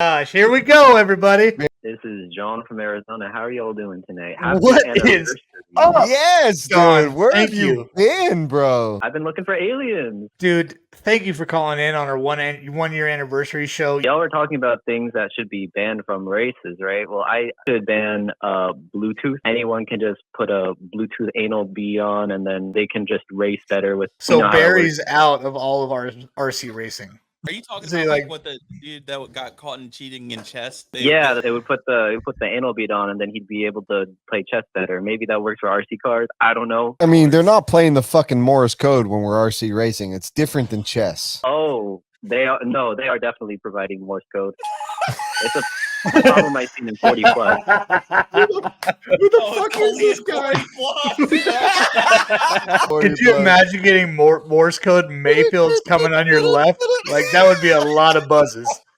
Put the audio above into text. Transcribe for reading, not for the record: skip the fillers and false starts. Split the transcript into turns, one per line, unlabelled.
Gosh, here we go, everybody.
This is John from Arizona. How are y'all doing tonight?
What is up?
Yes,
John,
dude. Where
thank
have you
you.
been, bro?
I've been looking for aliens.
Dude, thank you for calling in on our one year anniversary show.
Y'all were talking about things that should be banned from races, right? Well, I should ban Bluetooth. Anyone can just put a Bluetooth anal bead on, and then they can just race better with.
So Barry's out of all of our RC racing.
Are you talking
So
about
like-
what the dude that got caught in cheating in chess?
They would put the anal bead on, and then he'd be able to play chess better. Maybe that works for RC cars. I don't know.
I mean, they're not playing the fucking Morse code when we're RC racing. It's different than chess.
Oh, they are definitely providing Morse code. It's a problem I've seen in 40 plus.
Who the fuck is this guy?
Could you imagine getting more Morse code? Mayfield's coming on your left. Like that would be a lot of buzzes.